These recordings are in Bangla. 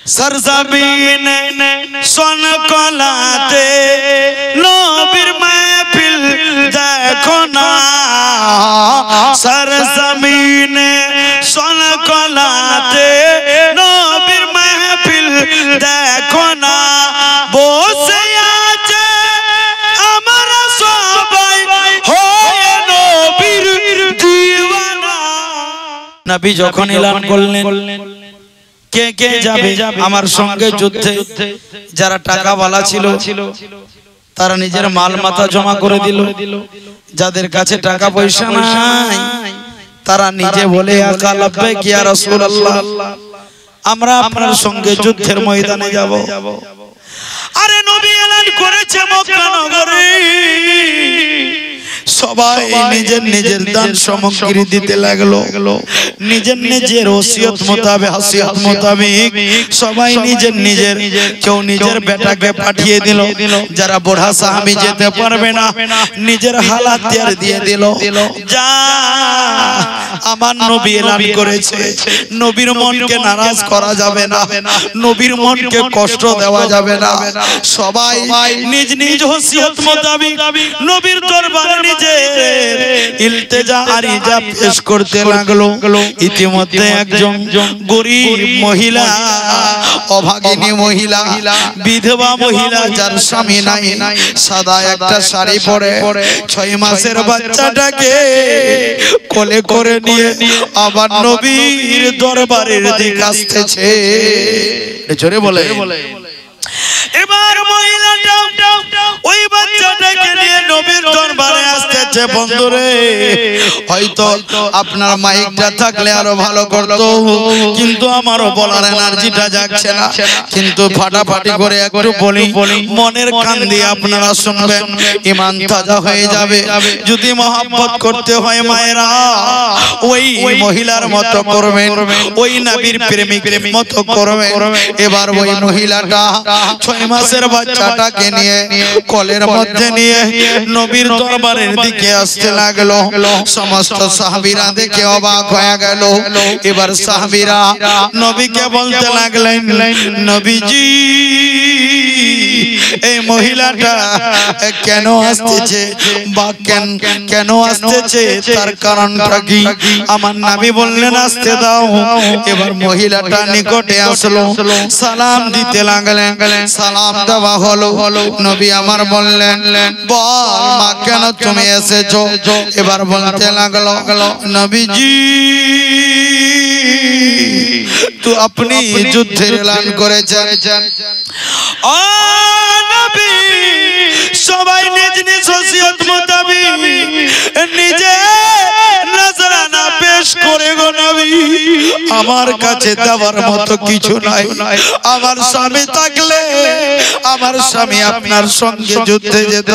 सरजमीने सुन कोलाते नबीर महफिल देखो ना सरजमीने सुन कोलाते नबीर महफिल देखो ना बोसे आजे हमारा सबाई होए नबीर दीवाना नबी যখন এলান করলেন কে কে যাবে আমার সঙ্গে যুদ্ধে যারা টাকাওয়ালা ছিল তারা নিজের মাল মাথা জমা করে দিল যাদের কাছে টাকা পয়সা নাই তারা নিজে বলে আকা লাব্বাইক ইয়া রাসূলুল্লাহ আমরা আপনার সঙ্গে যুদ্ধের ময়দানে যাব আরে নবী এলান করেছে মক্কা নগরে সবাই নিজের নিজের দান সামগ্রী দিতে লাগলো নিজের নিজের ওসিয়ত মোতাবেক হাসিয়ত মোতাবেক সবাই নিজের নিজের কেউ নিজের বেটাকে পাঠিয়ে দিল যারা বুড়া সাহাবী যেতে পারবে না নিজের হালাত ত্যাগ দিয়ে দিল যা আমার নবী এলান করেছে নবীর মনকে নারাজ করা যাবে না নবীর মনকে কষ্ট দেওয়া যাবে না সবাই নিজ নিজ ওসিয়ত মোতাবেক নবীর দরবারে নিজে ইলতিজা আরিজা পেশ করতে লাগলো ইতিমধ্যে একজন গরীব মহিলা অভাগিনী মহিলা বিধবা মহিলা যার স্বামী নাই সাদা একটা শাড়ি পরে 6 মাসের বাচ্চাটাকে কোলে করে নিয়ে আবার নবীর দরবারের দিকে আসতেছে জোরে বলে এবার মহিলাটা ওই বাচ্চাটাকে নিয়ে নবীর দরবারে আসতেছে বন্ধুরে হয়তো আপনার মাইকটা থাকলে আরো ভালো করতো কিন্তু আমারও বলার এনার্জিটা যাচ্ছে না কিন্তু ফাটাফাটি করে একটু বলি মনের কান দিয়ে আপনারা শুনবেন ঈমান তাজা হয়ে যাবে যদি মহব্বত করতে হয় মায়েরা ওই মহিলার মতো করবেন ওই নবীর প্রেমিকের মতো করবেন এবার ওই মহিলাটা 6 মাসের বাচ্চাটাকে নিয়ে কোলের মধ্যে নিয়ে নবীর দরবারের দিকে আসতে লাগলো সমস্ত সাহাবীরা দেখে অবাক হয়ে গেল এবার সাহাবীরা নবীকে বলতে লাগলেন নবীজি এই মহিলাটা কেন আসছে বা কেন আসছে তার কারণটা কি আমার নবী বললেন আসতে দাও এবার মহিলাটা নিকটে আসলো সালাম দিতে লাগলেন সালাম দেওয়া হলো নবী আমার বললেন বল মা কেন তুমি এসেছো এবার বলতে লাগলো নবীজি তো আপনি যুদ্ধের এলান করেছেন ও নবী সবাই নিজ নিজ ওসিয়ত মোতাবেক নিজে নজরানা পেশ করে গো নবী আমার কাছে দেওয়ার মতো কিছু নাই আমার স্বামী থাকলে আমার স্বামী আপনার সঙ্গে যুদ্ধে যেত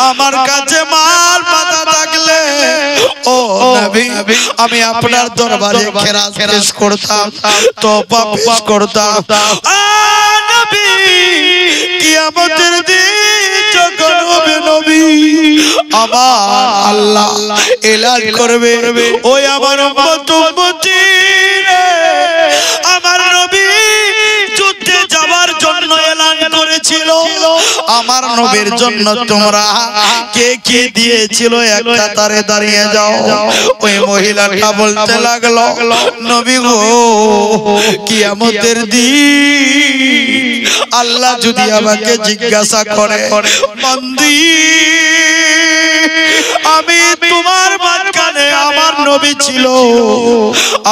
আমার কাছে মাল পাতা থাকলে ও নবী আমি আপনার দরবারে খেরাত পেশ করতাম তওবা পেশ করতাম নবী কিয়ামতের দিন যখন হবে নবী আমার আল্লাহ এলান করবে ওই আমার উম্মত উম্মতি আমার নবী যুদ্ধে যাওয়ার জন্য এলান করেছিল আমার নবীর জন্য তোমরা কে কে দিয়েছিল এক কাতারে দাঁড়িয়ে যাও ওই মহিলাটা বলতে লাগলো নবী গো কিয়ামতের দিন আল্লাহ যদি আমাকে জিজ্ঞাসা করে বন্দী আমি তোমার মাঝখানে আমার নবী ছিল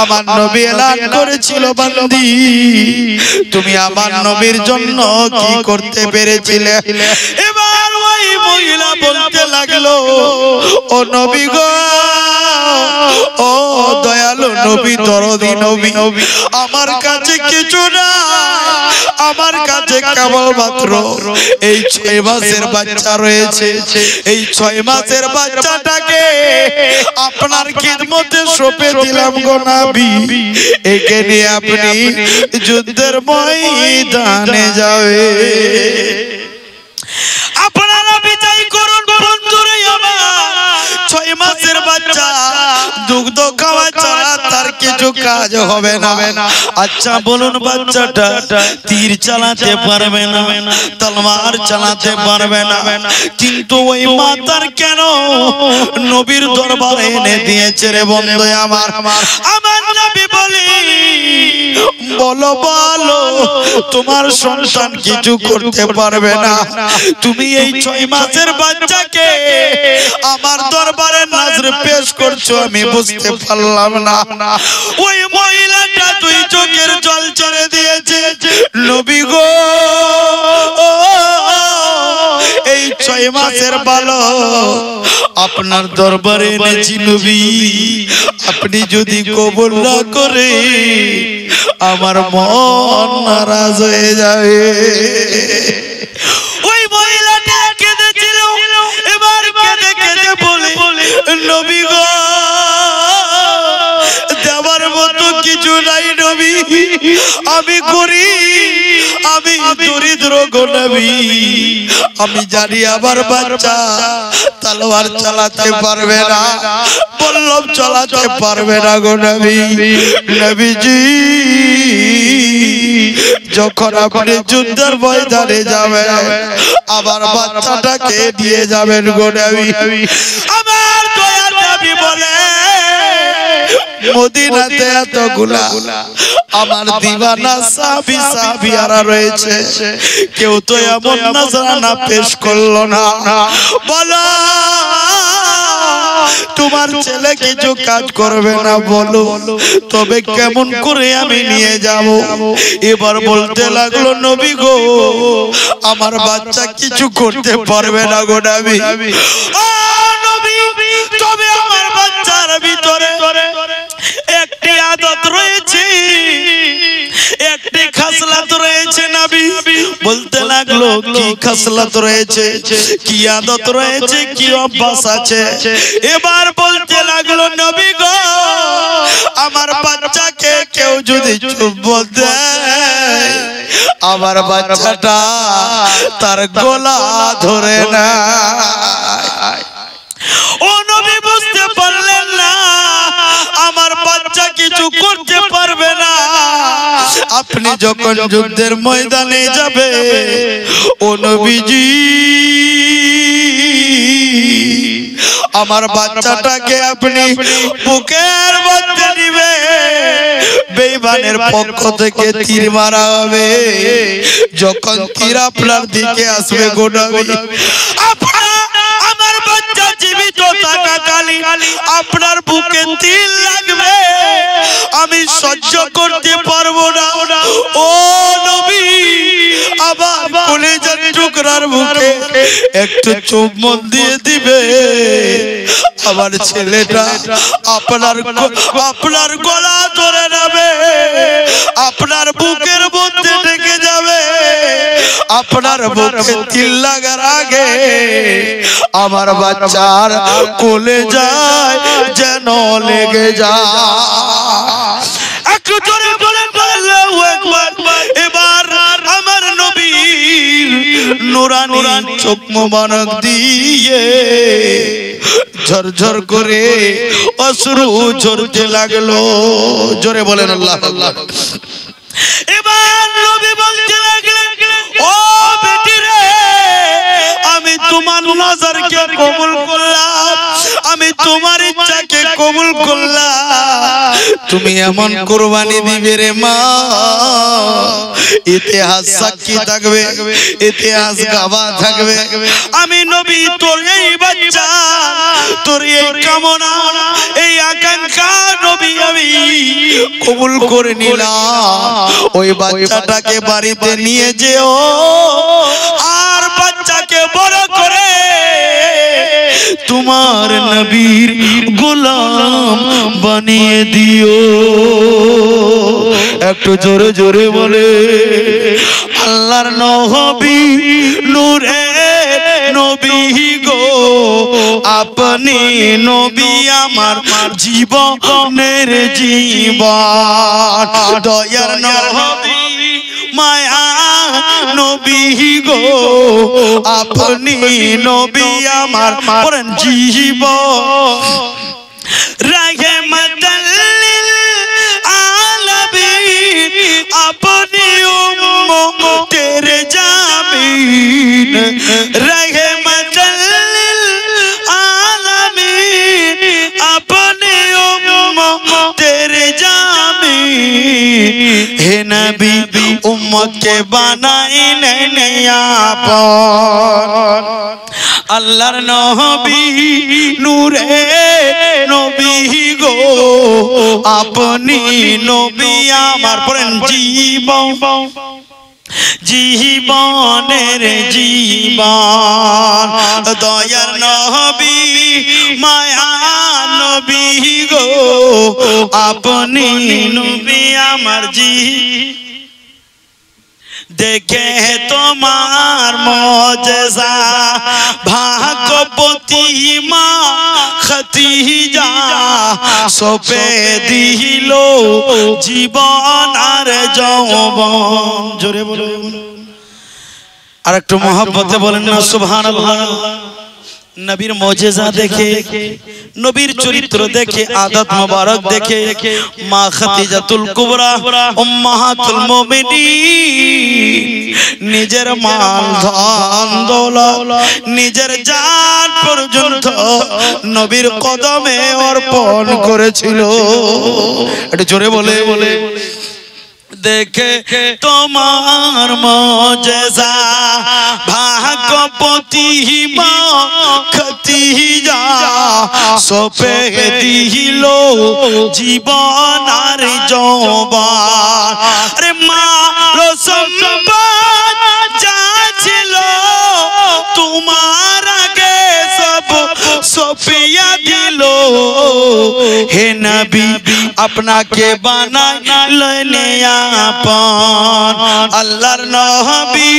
আমার নবী এলান করেছিল বন্দী তুমি আমার নবীর জন্য কি করতে পেরেছিলে এবার ওই মহিলা বলতে লাগলো ও নবী গো ও দয়ালু নবী দরদি নবী আমার কাছে কিছু না আমার কাছে কেবলমাত্র এই 6 মাসের বাচ্চা রয়েছে এই 6 মাসের বাচ্চাটাকে আপনার খিদমতে সঁপে দিলাম গো নবী একে নিয়ে আপনি যুদ্ধের ময়দানে যাবে আপনারা বিজয় করুন বন্ধুরে আমার 6 মাসের বাচ্চা দুগ্ধ খাওয়া চারা তার কিছু কাজ হবে না। আচ্ছা বলুন, বাচ্চাটা তীর চালাতে পারবে না, তলোয়ার চালাতে পারবে না, কিন্তু ওই মাতার কেন নবীর দরবারে এনে দিয়েছে রে বন্ধু আমার। আমার নবী বলি, বলো বলো তোমার সন্তান কিছু করতে পারবে না, তুমি এই 6 মাসের বাচ্চাকে আমার দরবারে নাজর পেশ করছো, আমি বুঝতে পারলাম না। ওই মহিলাটা 2 চোখের জল ছেড়ে দিয়েছে, নবী গো এই 6 মাসের বালক আপনার দরবারে এনেছি নবী, আপনি যদি কবুল না করে আমার মন নারাজ হয়ে যাবে। ওই মহিলাটা কেঁদেছিল, এবার কেঁদে কেঁদে বলে, নবী গো দেওয়ার মতো কিছু নাই নবী, আমি গরিব, আমি দরিদ্র গো নবী, আমি জানি আমার বাচ্চা তলোয়ার চালাতে পারবে না, বল্লম চালাতে পারবে না গো নবী। নবীজি যখন আপনি যুদ্ধের ময়দানে যাবেন আবার বাচ্চাটাকে দিয়ে যাবেন গো নবী। আমার দয়ার নবী বলে, মদিনাতে এতগুলা আমার দিওয়ানা সাহাবী সাহাবিয়ারা রয়েছে, কেউ তো এমন নজরানা পেশ করলো না। বলো তোমার ছেলে কিছু কাজ করবে না, বলো তবে কেমন করে আমি নিয়ে যাব। এবার বলতে লাগলো, নবী গো আমার বাচ্চা কিছু করতে পারবে না গো নবী। ও নবী, তবে আমার বাচ্চার ভিতরে একটি আদত রয়েছে, একটি খাসলাত রয়েছে নবী। বলতে লাগলো, কি খাসলাত রয়েছে, কি আদত রয়েছে, কি অভ্যাস আছে। এবার বলতে লাগলো, নবী গো আমার বাচ্চাকে কেউ যদি চুম্বন দেয় আমার বাচ্চাটা তার গলা ধরে না। ও নবী বুঝতে পারলেন না আমার বাচ্চা কিছু করতে পারবে না। আপনি যখন যুদ্ধের ময়দানে যাবে ও নবীজি আমার বাচ্চাটাকে আপনি বুকের মধ্যে নিবে, বেঈমানের পক্ষ থেকে তীর মারা হবে। যখন তীর আপনার দিকে আসবে গো নবী, আমার বাচ্চা জীবিত থাকাকালীন আপনার বুকে তীর লাগবে, আমি সহ্য করতে পারবো না। ও নবী আবার কলিজার টুকরার মুখে একটু চুম্বন দিয়ে দিবে, আমার ছেলেটা আপনার গলা ধরে নেবে, আপনার বুকের মধ্যে ঢেকে যাবে। আপনার বুকে তীর লাগার আগে আমার বাচ্চার কোলে যায় যেন লেগে যায়। একটু জোরে বলে আল্লাহু আকবার। এবার আমার নবীর নূরানী চোখ মোবারক দিয়ে ঝরঝর করে অশ্রু ঝরতে লাগলো। জোরে বলেন আল্লাহু আকবার। এবার নবী বলতে লাগলেন, ও বেটি রে, আমি তোমার নজরকে কবুল করলাম, আমি তোমার ইচ্ছাকে কবুল করলাম। তুমি এমন কুরবানি দিবে রে মা, ইতিহাস সাক্ষী থাকবে, ইতিহাস গাওয়া থাকবে। আমি নবী তোর এই বাচ্চা, তোর এই কামনা, এই আকাঙ্ক্ষা নবী আমি কবুল করে নিলাম। ওই বাচ্চাটাকে বাড়িতে নিয়ে যেও আর বাচ্চাকে বড় করে তোমার নবীর গোলাম বানিয়ে দিও। একটু জোরে জোরে বলে আল্লাহর নবী নূরে নবী গো, আপনি নবী আমার জীবনের জীবন। দয়ার নবী মায়া নবী গো, আপনি নবী আমার জীবন। রাহমাতাল লিল উম্মত কে বানাইলেন আপন আল্লাহর নবী নূরে নবী গো আপনি নবী আমার পড়েন জীবনের জীবন দয়ার নবী মায়া নবী গো আপনি নবী আমার দেখে তোমার মজেজা ভাগবতী মা খতিজা সোপে দিল জীবন আর যৌবন জোরে বলুন আর একটু মহব্বতে বলেন না সুবহানাল্লাহ নবীর মজেজা দেখে নবীর চরিত্র দেখে আদত মোবারক দেখে মা খাদিজাতুল কুবরা উম্মাহাতুল মুমিনিন নিজের মাল ধন দৌলত নিজের জান পর্যন্ত নবীর কদমে অর্পণ করেছিল একটু জোরে বলে দেখে তোমার মজেজা ভাগবতী মা খতিজা সোপে দিল জীবন আর যৌবন আরে মা রসম্বাদ যা ছিল তোমার আগে সব সোপিয়া দিল হে নবী আপনাকে বানাইলেন আপন আল্লাহর নবী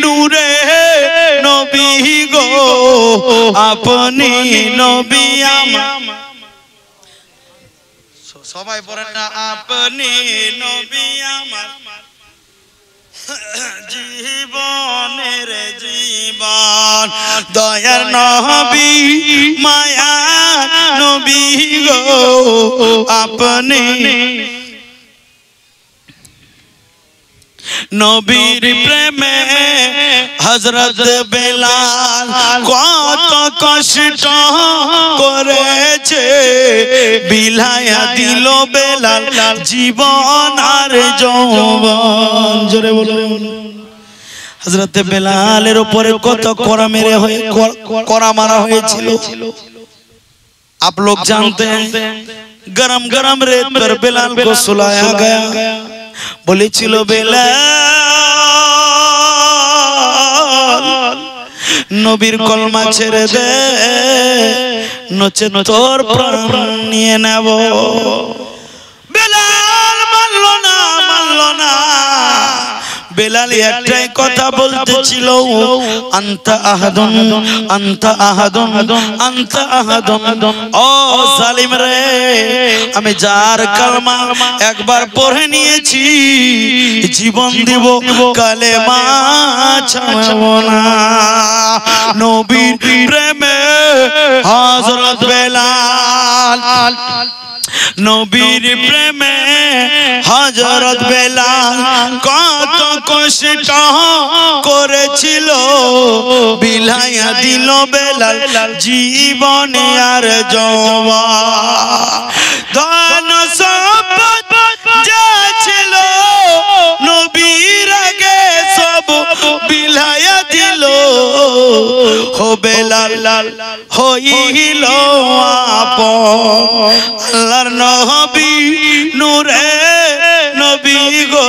নূরে নবী গো আপনি নবী আমার সবাই বলেন না আপনি নবী আমার জীবনের জীবন দয়ার নবী মায়া নবী গো আপনি নবীর প্রেমে হযরত বেলাল কত কষ্ট করেছে বিলায়া দিল বেলাল জীবন আর যৌবন জোরে বলুন হযরত বেলালের উপরে কত কড়া মেরে হয়ে কড়া মারা হয়েছিল आप लोग जानते हैं गरम गरम रेत पर बेलाल को सुलाया गया বলেছিল বেলাল নবীর কলমা ছেড়ে দে নচে তোর প্রাণ নিয়ে নেব বেলাল মানল না বেলাল একটাই কথা বলতেছিল আনতা আহাদুন আনতা আহাদুন আনতা আহাদুন ও জালিম রে আমি যার কালমা একবার পড়ে নিয়েছি জীবন দিব কালেমা ছাড়বো না নবীর প্রেমে হযরত বেলাল নবীর প্রেমে হযরত বেলাল কত কষ্ট করেছিল বিলায়া দিল বেলাল জীবনে আর যৌবন ধন সম্পদ যা ছিল নবীর আগে সব বিলায়া দিল হো বেলাল হইল আপন আল্লাহর নবী নূরে নবী গো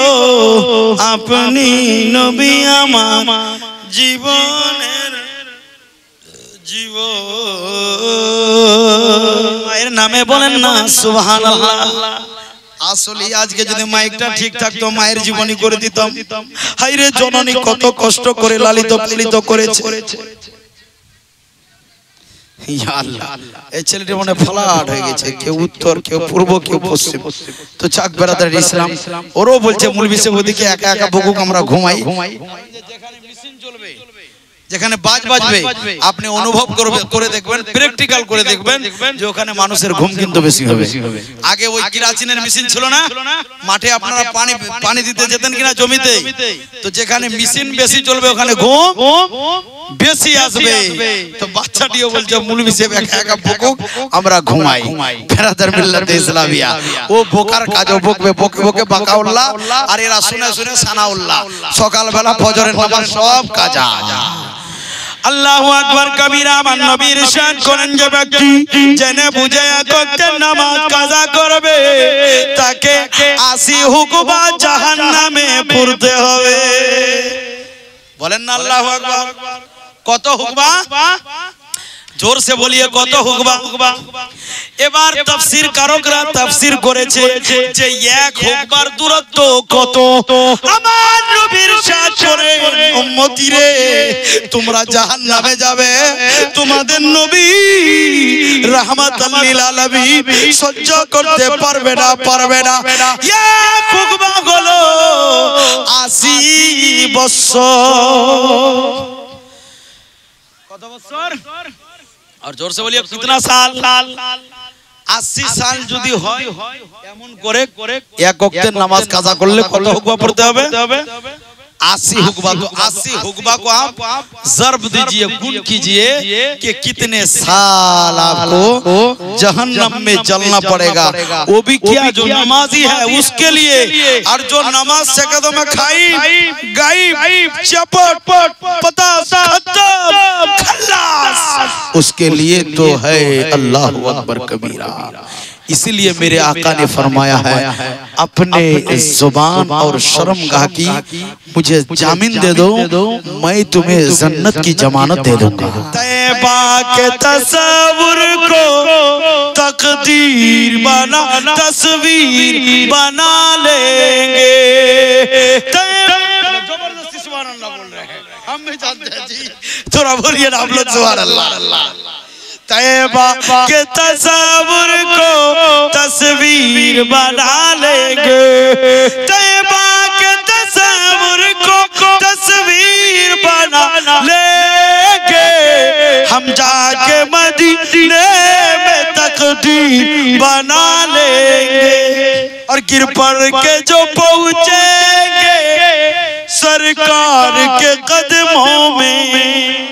আপনি নবী আমার জীবনের জীবন মায়ের নামে বলেন না সুবহানাল্লাহ আসলে আজকে যদি মাইকটা ঠিক থাকতো মায়ের জীবনী করে দিতাম হায়রে জননী কত কষ্ট করে লালিত পালিত করেছে ইয়া আল্লাহ এই ছেলেটি মনে ফ্লাট হয়ে গেছে কেউ উত্তর কেউ পূর্ব কেউ পশ্চিম তো চাক বেরাদার ইসলাম ওরও বলছে মৌলভী সাহেব ওদিকে একা একা বকুক আমরা ঘুমাই যেখানে মেশিন চলবে যেখানে বাজ বাজবে আপনি অনুভব করে দেখবেন প্র্যাকটিক্যাল করে দেখবেন যে ওখানে মানুষের ঘুম কিন্তু বেশি হবে আগে ওই কিরাচিনের মেশিন ছিল না মাঠে আপনারা পানি দিতে যেতেন কিনা জমিতে তো যেখানে মেশিন বেশি চলবে ওখানে ঘুম বেশি আসবে তো বাচ্চাটিও বলছে মুলবি সাহেব একা একা বকুক আমরা ঘুমাই ফেরাদার মিল্লাতে ইসলামিয়া ও বোকার কাজ ও বকবে বকে বকে বাকাউল্লাহ আর এরা শুনে শুনে সানাউল্লাহ সকালবেলা ফজরের নামাজ সব কাজা আল্লাহু আকবার কবীরা মান নবীর শান করেন যে ব্যক্তি জেনে বুঝে করতে নামাজ কাজা করবে তাকে 80 হুকবা জাহান্নামে পড়তে হবে বলেন না আল্লাহু আকবার কত হুকবা जोर से बोलिए কত হুকবা এবার তাফসীর কারকরা তাফসীর করেছে যে এক হুকবার দূরত্ব কত আমার নবীর সাথ করে উম্মতি রে তোমরা জাহান্নামে যাবে তোমাদের নবী রাহমাতাল লিল আলামিন সহ্য করতে পারবে না এক হুকবা হলো 80 বছর কত বছর और जोर से बोलिए कितना साल 80 साल যদি হয় এমন করে এক ওয়াক্তের নামাজ কাজা করলে কত হুকবা পড়তে হবে 80 हुक्बा तो 80 हुक्बा को आप ज़र्ब दीजिए गुण कीजिए कि कितने साल आपको जहन्नम में जलना पड़ेगा वो भी क्या जो नमाजी है उसके लिए और जो नमाज से कदम में खाई गाई चपट पता खल्लास उसके लिए तो है अल्लाह अकबर कबीरा इसीलिए मेरे आका ने फरमाया है अपने जुबान और शर्मगाह की मुझे जामीन दे दो मैं तुम्हें जन्नत की जमानत दे दूंगा तैबा के तस्वुर को तकदीर बना तस्वीर बना लेंगे जबरदस्ती सुभान अल्लाह बोल रहे हैं हम भी जानते हैं जी थोड़ा बोलिए ना आप लोग सुभान अल्लाह तैबा के तस्वुर को तस्वीर बना लेंगे तैबा के तस्वुर को तस्वीर बना लेंगे हम जाके मदीने में तकदीर बना लेंगे और गिर पड़ के जो पहुंचेंगे सरकार के कदमों में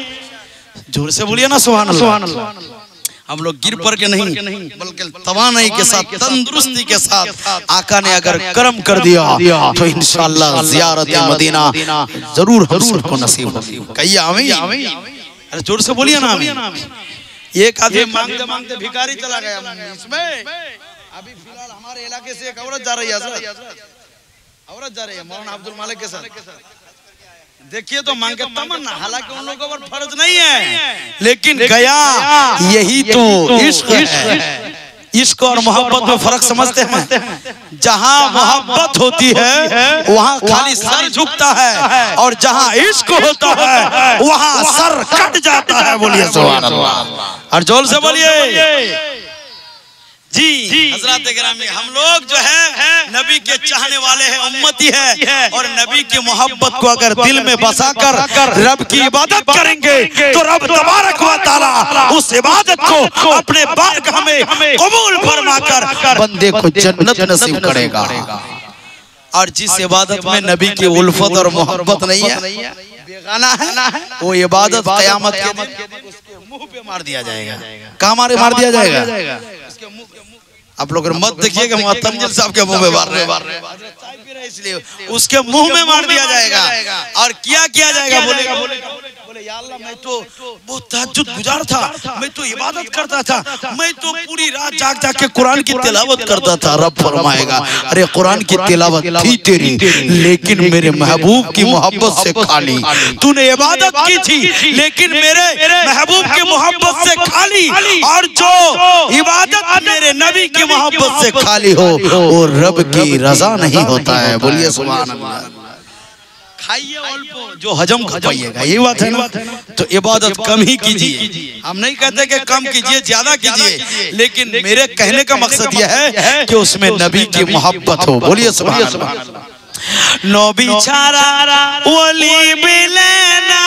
जोर से बोलिए ना सुभान अल्लाह हम लोग गिर पड़ के नहीं बल्कि तवानाई के साथ तंदुरुस्ती के साथ आका ने अगर कर्म कर दिया तो इंशाअल्लाह ज़ियारत मदीना जरूर हम सबको नसीब होगी कहिए आमीन अरे जोर से बोलिए ना आमीन एक आदमी मांगते मांगते भिखारी चला गया इसमें अभी फिलहाल हमारे इलाके से एक औरत जा रही है मौलाना अब्दुल मालिक के साथ देखिए तो मांगे तमन्ना हालांकि उन लोगों पर फर्ज नहीं है लेकिन गया यही तो इश्क है इश्क और मोहब्बत में फर्क समझते हैं जहां मोहब्बत होती है वहां खाली सर झुकता है और जहां इश्क होता है वहां सर कट जाता है बोलिए सुभान अल्लाह और जोर से बोलिए जी हजरत गिरामी हम लोग जो है नबी के चाहने वाले हैं उम्मती है और नबी की मोहब्बत को अगर दिल में बसाकर रब की इबादत करेंगे तो रब तबारक व तआला उस इबादत को अपने बारगाह में कबूल फरमाकर बंदे को जन्नत नसीब करेगा और जिस इबादत में नबी की उल्फत और मोहब्बत नहीं है बेगाना है वो इबादत क़यामत के दिन उसके मुंह पे मार दिया जाएगा कहाँ मार दिया जाएगा आप लोग मत देखिएगा तंजील साहब के मुंह में मार रहे इसलिए उसके मुंह में मार दिया जाएगा और क्या किया जाएगा बोलेगा बोले या अल्लाह मैं तो बहुत तहज्जुद गुजार था मैं तो इबादत करता था मैं तो पूरी रात जाग जाग के कुरान की तिलावत करता था रब फरमाएगा अरे कुरान की तिलावत थी तेरी लेकिन मेरे महबूब की मोहब्बत से खाली तूने इबादत की थी लेकिन मेरे महबूब की मोहब्बत से खाली और जो इबादत मेरे नबी की मोहब्बत से खाली हो वो रब की रजा नहीं होता है बोलिए सुभान अल्लाह खाइए अल्प जो हजम कर पाइएगा ये बात है ना तो इबादत कम ही कीजिए हम नहीं कहते कि कम कीजिए ज्यादा कीजिए लेकिन मेरे कहने का मकसद यह है कि उसमें नबी की मोहब्बत हो बोलिए सुभान अल्लाह नबी छाड़ा वली बिलेना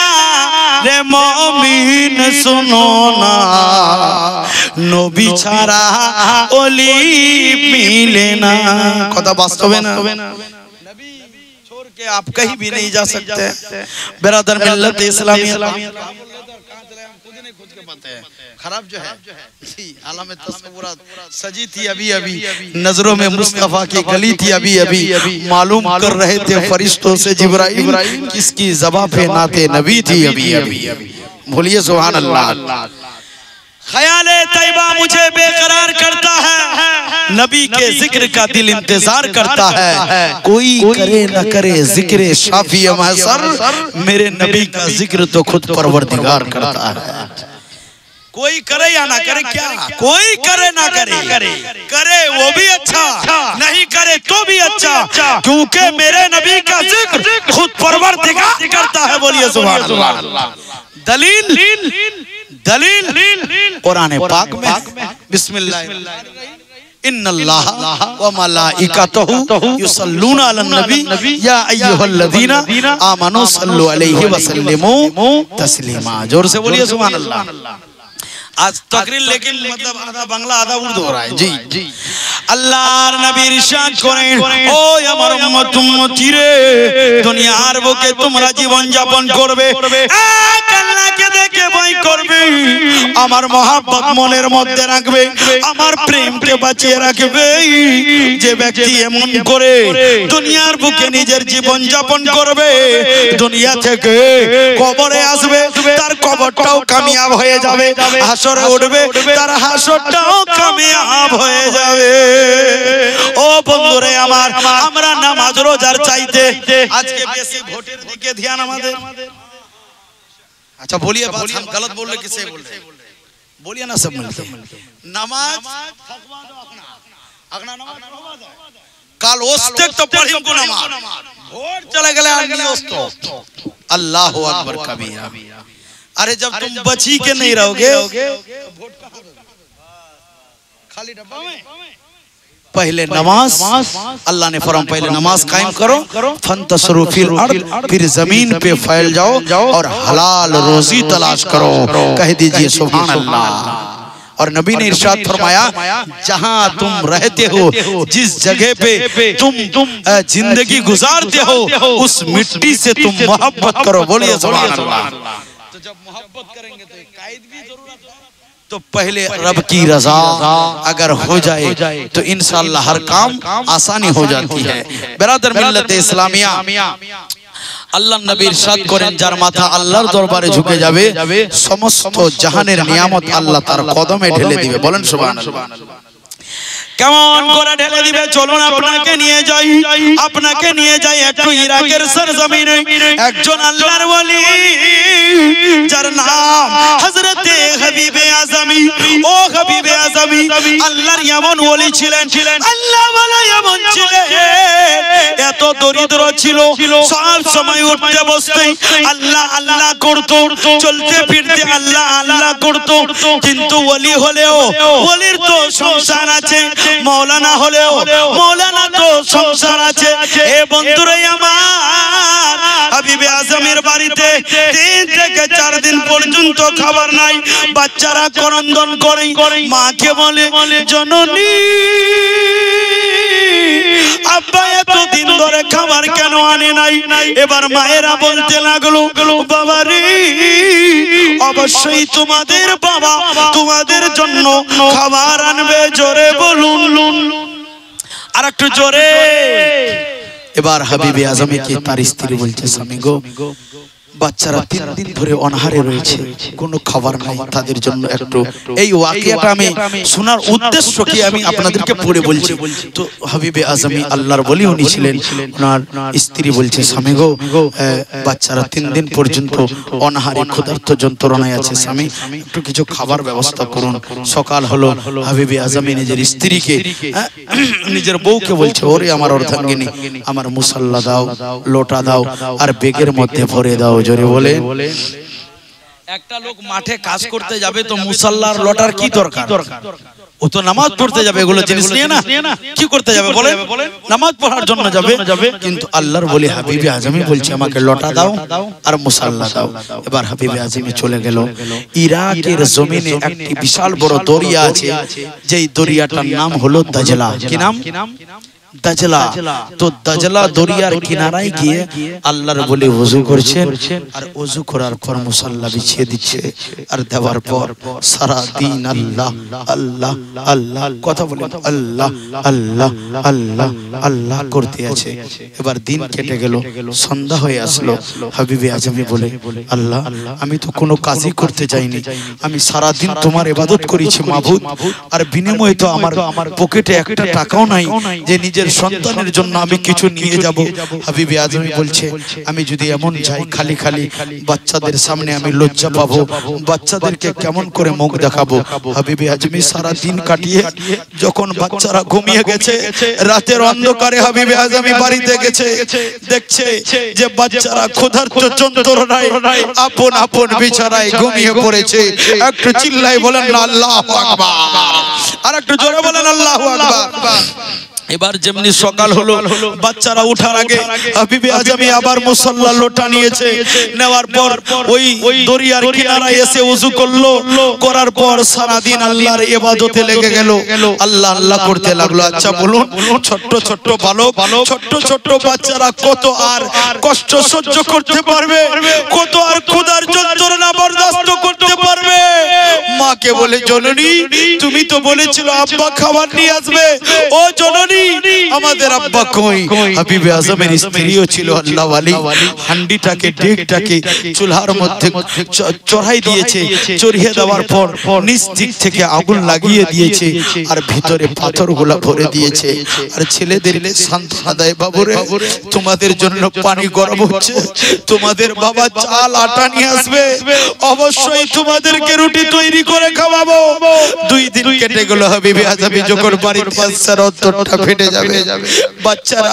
रे मोमिन सुनो ना नबी छाड़ा वली मिले ना কথা বাস্তবে না के आप कहीं भी नहीं जा सकते। बिरादर मिल्लत इस्लामिया खराब जो है जी आलम तस्वुरात सजी थी अभी अभी नजरों में मुस्तफा की गली थी अभी अभी मालूम कर रहे थे फरिश्तों से जिब्राइल किसकी ज़बां पे नाते नबी थी अभी अभी। बोलिए सुभान अल्लाह। ख्याले तैयबा मुझे बेकरार करता है, नबी के जिक्र का दिल इंतजार करता है। कोई करे न करे जिक्र शाफी महसर, मेरे नबी का जिक्र तो खुद परवरदिगार करता है। कोई करे या ना करे क्या, कोई करे ना करे, करे वो भी अच्छा, नहीं करे तो भी अच्छा, क्योंकि मेरे नबी का जिक्र खुद परवरदिगार करता है। बोलिए सुभान अल्लाह। दलील दलील कुरान पाक में बिस्मिल्लाह इन्नल्लाह व मलाइकतहु युसल्लूना अलन नबी या अय्युहल्लज़ीना आमनू सल्लु अलैहि व सल्लिमू तस्लीमा। जोर से बोलिए सुभान अल्लाह। आज तकरीर लेकिन मतलब आधा बांग्ला आधा उर्दू हो रहा है जी जी। अल्लाहर नबी इरशाद करें, ও আমার উম্মত উম্মতি রে, দুনিয়ার বুকে তোমরা জীবন যাপন করবে, এক আল্লাহকে দেখে ভয় করবে, আমার মহব্বত মনের মধ্যে রাখবে, আমার প্রেমকে বাঁচিয়ে রাখবে। যে ব্যক্তি এমন করে দুনিয়ার বুকে নিজের জীবন যাপন করবে, দুনিয়া থেকে কবরে আসবে, তার কবরটাও কামিয়াব হয়ে যাবে, হাসরে উঠবে, তার হাসরটাও কামিয়াব হয়ে যাবে। ও বন্ধুরে আমার, আমরা নামাজ রোজার চাইতে আজকে বেশি ভোটের দিকে ধ্যান আমাদের। अच्छा बोलिए बात, हम गलत बोल रहे किसे बोल रहे, बोलिए ना सब मिलके। नमाज थकवा दो अगना नमाज पढ़वा दो, काल ओस्ते तो पढ़िम को नमाज, भोट चले गले आदमी ओस्तो अल्लाहु अकबर कबीरा। अरे जब तुम बची के नहीं रहोगे तो वोट कहां दोगे, खाली डब्बा में। पहले नमाज, अल्लाह ने फरमाया पहले नमाज कायम करो, फंतशरू फिल अर्द, फिर जमीन पे फैल जाओ और हलाल रोजी तलाश करो। कह दीजिए सुभान अल्लाह। और नबी ने इरशाद फरमाया, जहां तुम रहते हो, जिस जगह पे तुम जिंदगी गुजारते हो, उस मिट्टी से तुम मोहब्बत करो। बोलिए सुभान अल्लाह। तो जब मोहब्बत करेंगे तो एक कायद भी जरूरत है, तो पहले रब की रजा अगर हो जाए तो इंशाअल्लाह हर काम आसानी हो जाती है। बिरादर मिल्लत इस्लामिया, আল্লাহ নবী ইরশাদ করেন, যার মাথা আল্লাহর দরবারে ঝুঁকে যাবে, সমস্ত জাহানের নিয়ামত আল্লাহ তার কদমে ঢেলে দিবে। বলেন সুবহানাল্লাহ। কেমন করে ঢেলে দিবে, চলুন আপনাকে নিয়ে যাই, আপনাকে নিয়ে যাই একটু ইরাকের সরজমিনে। একজন আল্লাহর ওলি, যার নাম হযরতে হাবিবে আজমি। ও হাবিবে আজমি আল্লাহর এমন ওলি ছিলেন, আল্লাহ ওয়ালা এমন ছিলেন, এত দরিদ্র ছিল, সব সময় উঠতে বসতে আল্লাহ আল্লাহ করত, চলতে ফিরতে আল্লাহ আল্লাহ করত। কিন্তু ওলি হলেও ওলির তো সংসার আছে, মৌলানা হলেও মৌলানা তো সংসার আছে। এ বন্ধুরা আমার, হাবিবে আজমের বাড়িতে 3 থেকে 4 দিন পর্যন্ত খাবার নাই। বাচ্চারা ক্রন্দন করে, মাকে বলে, জননী আব্বা এতদিন ধরে খাবার কেন আনে নাই? এবার মায়েরা বলতে লাগলো, বাবা রে, অবশ্যই তোমাদের বাবা তোমাদের জন্য খাবার আনবে, জোরে বলুন আর একটু জোরে। এবার হাবিবে আজমে কে তার স্ত্রী বলছে, স্বামী গো, বাচ্চারা 3 দিন ধরে অনাহারে রয়েছে, কোনো খাবার নাই, তাদের জন্য একটু। এই ওয়াকিয়াটা আমি শোনার উদ্দেশ্য কি আমি আপনাদেরকে পড়ে বলছি। তো হাবিবে আজমি আল্লাহর বলি উনি ছিলেন, ওনার স্ত্রী বলছে, স্বামী গো, বাচ্চারা 3 দিন পর্যন্ত অনাহারে ক্ষুধার্ত যন্ত্রণায় আছে, স্বামী একটু কিছু খাবার ব্যবস্থা করুন। সকাল হলো, হাবিবে আজমি নিজের স্ত্রীকে, নিজের বউকে বলছে, ওরে আমার অর্ধাঙ্গিনী, আমার মুসাল্লা দাও, লোটা দাও, আর বেগের মধ্যে ভরে দাও। জোরে বলে। একটা লোক মাঠে কাজ করতে যাবে তো মুসাল্লার লটার কি দরকার? ও তো নামাজ পড়তে যাবে, এগুলো জিনিস নিয়ে না, কি করতে যাবে বলে? নামাজ পড়ার জন্য যাবে। কিন্তু আল্লাহর বলি হাবিবে আজমি বলছে, আমাকে লটা দাও আর মুসাল্লা দাও। এবার হাবিবে আজমি চলে গেল। ইরাকের জমিনে একটি বিশাল বড় দরিয়া আছে, যেই দরিয়াটার নাম হলো দাজলা। কি নাম? দাজলা। তো দাজলা দরিয়ার কিনারায় গিয়ে আল্লাহর বলে ওযু করছেন, আর ওযু করার পর মুসাল্লা বিছিয়ে দিচ্ছে, আর দেওয়ার পর সারা দিন আল্লাহ আল্লাহ আল্লাহ কথা বলেন, আল্লাহ আল্লাহ আল্লাহ আল্লাহ করতে আছে। এবার দিন কেটে গেল, সন্ধ্যা হয়ে আসলো। হাবিবে আজমি বলে, আল্লাহ আমি তো কোনো কাজই করতে যাইনি, আমি সারা দিন তোমার ইবাদত করেছি মাবুদ, আর বিনিময়ে তো আমার পকেটে একটা টাকাও নাই যে নিজের সন্তানের জন্য আমি কিছু নিয়ে যাব। হাবিবে আজমি বলছে, আমি যদি এমন যাই খালি খালি, বাচ্চাদের সামনে আমি লজ্জা পাবো, বাচ্চাদেরকে কেমন করে মুখ দেখাবো। হাবিবে আজমি সারা দিন কাটিয়ে যখন বাচ্চারা ঘুমিয়ে গেছে, রাতের অন্ধকারে হাবিবে আজমি বাড়িতে গেছে, দেখছে যে বাচ্চারা ক্ষুধার্ত যন্ত্রণায় আপন আপন বিছানায় ঘুমিয়ে পড়েছে। একটু চিল্লায় বলেন না আল্লাহু আকবার, আর একটু জোরে বলেন আল্লাহু আকবার। এবার যেমনি সকাল হলো, বাচ্চারা ওঠার আগে হাবিবে আজমি আবার মুসাল্লা লোটা নিয়েছে, নেওয়ার পর ওই দরিয়ার কিনারায় এসে ওযু করলো, করার পর সারা দিন আল্লাহর ইবাদতে লেগে গেল, আল্লাহ আল্লাহ করতে লাগলো। আচ্ছা বলুন, ছোট্ট ছোট্ট বালক, ছোট্ট ছোট্ট বাচ্চারা কত আর কষ্ট সহ্য করতে পারবে, কত আর ক্ষুধার যন্ত্রণা বরদাস্ত করতে পারবে? মাকে বলে, জননী তুমি তো বলেছিল আব্বা খাবার নিয়ে আসবে, ও জননী আমাদের আব্বা কই? হাবিবে আজমের স্ত্রীও ছিল আল্লাহ ওয়ালি, হান্ডিটাকে ডেকটাকে চুলার মধ্যে চড়াই দিয়েছে, চড়িয়ে দেওয়ার পর নিচ দিক থেকে আগুন লাগিয়ে দিয়েছে, আর ভিতরে পাথরগুলা ভরে দিয়েছে, আর ছেলেদের সান্ত্বনা দেয়, বাবুরে তোমাদের জন্য পানি গরম হচ্ছে, তোমাদের বাবা চাল আটা নিয়ে আসবে, অবশ্যই তোমাদেরকে রুটি তৈরি করে খাওয়াবো। 2 দিন কেটে গেল, হাবিবে আজমি যখন বাড়িতে আসার অন্তরটা ফেটে যাবে, বাচ্চারা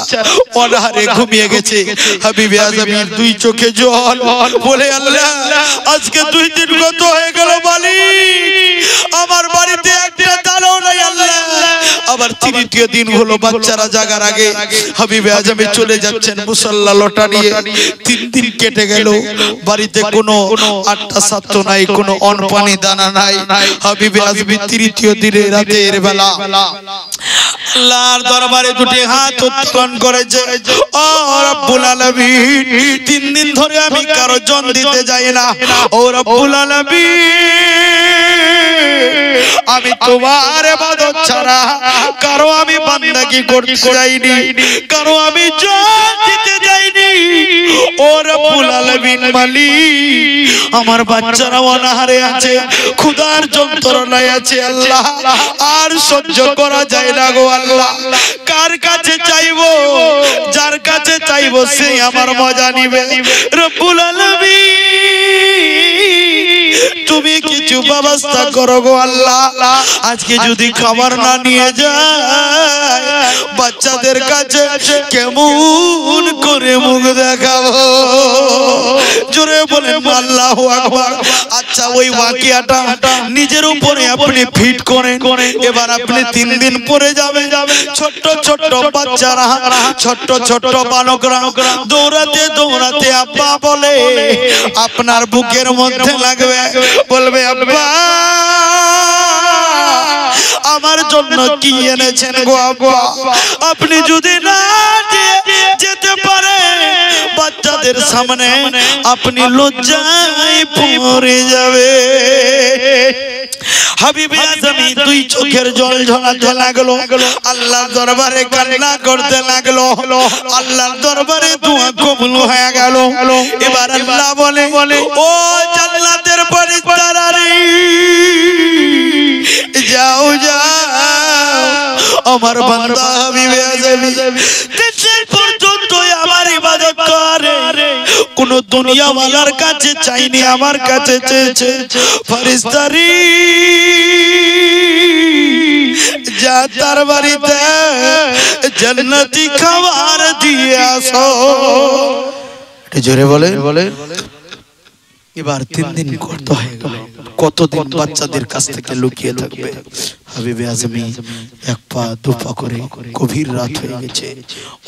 অনাহারে ঘুমিয়ে গেছে। হাবিবে আজমির 2 চোখে জল, বলে আল্লাহ আজকে 2 দিন কত হয়ে গেল মালিক, আমার বাড়িতে একটা দানাও নাই আল্লাহ। আবার 3য় দিন হলো, বাচ্চারা জাগার আগে হাবিবে আজমি চলে যাচ্ছেন মুসাল্লা লোটা নিয়ে। 3 দিন কেটে গেল, বাড়িতে কোনো আটটা সাত্ত নাই, কোনো অন্ন পানি দানা নাই। হাবিবে আজমি 3য় দিনে রাতের বেলা আল্লাহর দরবারে দুটি হাত উত্তোলন করেছে, ও রব্বুল আলামিন 3 দিন ধরে আমি কারো জন দিতে যাই না, ও রব্বুল আলামিন আমি তোমার ইবাদত ছাড়া কারো আমি বান্দাগি করতে যাইনি, কারো আমি জন দিতে যাইনি, ও রব্বুল আলামিন মালিক আমার বাচ্চারা অনাহারে আছে, ক্ষুধার যন্ত্রণায় আছে আল্লাহ, আর সহ্য করা যায় না গো আল্লাহ। কার কাছে চাইবো? যার কাছে চাইবো সেই আমার মজা নিবে। রব্বুল আলামিন তুমি কিছু ব্যবস্থা করো গো আল্লাহ। আজকে যদি খাবার না নিয়ে যায়, বাচ্চাদের কাছে কেমন করে মুখ দেখাবো? জোরে বলেন আল্লাহু আকবার। আচ্ছা ওই ওয়াকিয়াটা নিজের উপরে আপনি ফিট করেন। এবার আপনি 3 দিন পরে যাবেন, ছোট্ট ছোট্ট বাচ্চারা, ছোট্ট ছোট্ট বালকরা দৌড়াতে দৌড়াতে আব্বা বলে, আপনার বুকের মধ্যে লাগবে, বলবে আব্বা আমার জন্য কি এনেছেন গো আব্বা? আপনি যদি না যেতে পারে বাচ্চাদের সামনে, আপনি লজ্জায় পড়ে যাবে। হাবিবে আজমি 2 চোখের জল ঝরাতে লাগলো, আল্লাহর দরবারে কান্না করতে লাগলো, আল্লাহর দরবারে দোয়া কবুল হয়ে গেল। এবার আল্লাহ বলে, ও জান্নাতের ফেরেশতারা রে, যাও যাও আমার বান্দা হাবিবে আজমি কিসের পর্যন্ত আমার ইবাদত করে, কোন দুনিয়াওয়ালার কাছে চাইনি, আমার কাছে চেয়েছে। ফেরেশতারি যা তার বাড়িতে জান্নাতি খাবার দিয়ে আসো। জোরে বলে। এবার 3 দিন করতে হয়ে গেল, কতদিন বাচ্চাদের কাছ থেকে লুকিয়ে থাকবে? হাবিবে আজমি 1 পা 2 পা করে, গভীর রাত হয়ে গেছে,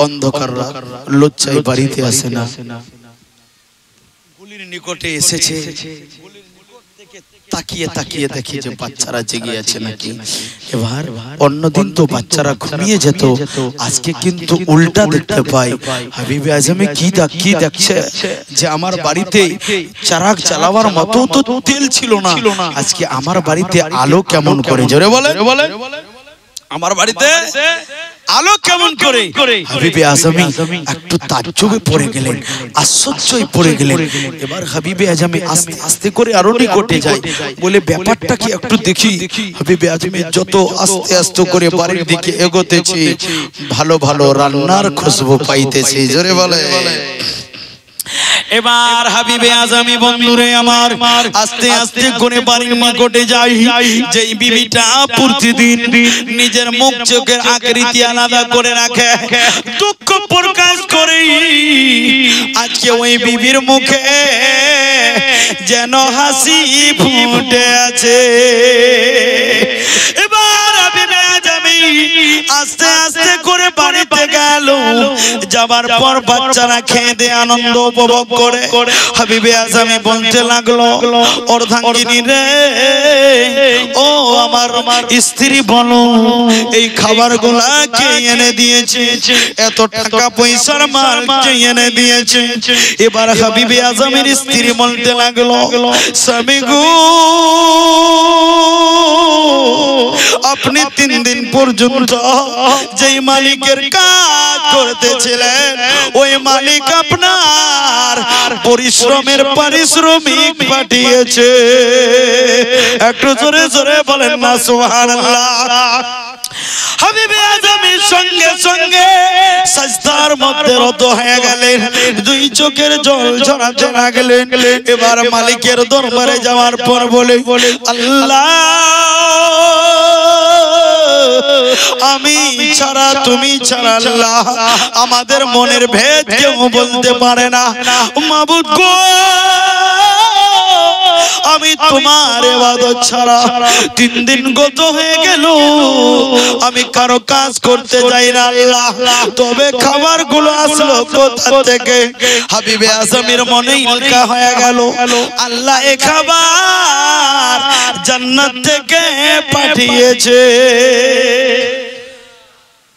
অন্ধকার রাত, লজ্জায় বাড়িতে আসে না। গুলির নিকটে এসেছে, তাকিয়ে তাকিয়ে দেখি যে বাচ্চারা জেগে আছে নাকি। এবার অন্যদিন তো বাচ্চারা ঘুমিয়ে যেত, আজকে কিন্তু উল্টা দেখতে পাই। হাবিবে আজমে কি দেখছে যে আমার বাড়িতে চারাক জ্বালাবার মতো তো তেল ছিল না, আজকে আমার বাড়িতে আলো কেমন করে, জোরে বলে আমার বাড়িতে আলো কেমন করে। হাবিবে আজমি একটু তাজ্জুবে পড়ে গেলেন, আশ্চর্যই পড়ে গেলেন। এবার হাবিবে আজমি আস্তে আস্তে করে আরো নিকটে যায়, বলে ব্যাপারটা কি একটু দেখি। হাবিবে আজমি যত আস্তে আস্তে করে বাড়ির দিকে এগোতেছে, ভালো ভালো রান্নার খুশবু পাইতেছে, জোরে বলে। এবার হাবিবে আজমি বন্ধুরে আমার আস্তে আস্তে করে বাড়ির নিকটে যাই। যেই বিবিটা প্রতিদিন নিজের মুখ চোখের আকৃতি আলাদা করে রাখে, দুঃখ প্রকাশ করে, আজকে ওই বিবির মুখে যেন হাসি ফুটে আছে। এবার হাবিবে আজমি আস্তে আস্তে করে বাড়িতে গেল। যাবার পর বাচ্চারা খেয়ে দিয়ে আনন্দ উপভোগ করে হাবিবে আজমি বলতে লাগলো, অর্ধাঙ্গিনী রে, ও আমার স্ত্রী বলো এই খাবারগুলা কে এনে দিয়েছে, এত টাকা পয়সার মাল কে এনে দিয়েছে। এবার হাবিবে আজমির স্ত্রী বলতে লাগলো, স্বামী গো, আপনি 3 দিন পর্যন্ত যেই মালিকের কাজ করতেছিলেন, ওই মালিক আপনার পরিশ্রমের পারিশ্রমিক পাঠিয়েছে। একটু জোরে জোরে বলেন না সুবহানাল্লাহ। হাবিবে আজমির সঙ্গে সঙ্গে সাজদার মধ্যে রত হয়ে গেলেন, 2 চোখের জল ঝরাতে লাগলেন। এবার মালিকের দরবারে যাওয়ার পর বলে, আল্লাহ, আমি ছাড়া তুমি ছাড়া আল্লাহ আমাদের মনের ভেদ কেউ বলতে পারে না। মাবুদ গো, আমি তোমার ইবাদত ছাড়া 3 দিন গত হয়ে গেল, আমি কারো কাজ করতে যাই না আল্লাহ, তবে খাবারগুলো আসলো কোথা থেকে? হাবিবে আজমির মনে ইলকা হয়ে গেল, আল্লাহ এই খাবার জান্নাত থেকে পাঠিয়েছে।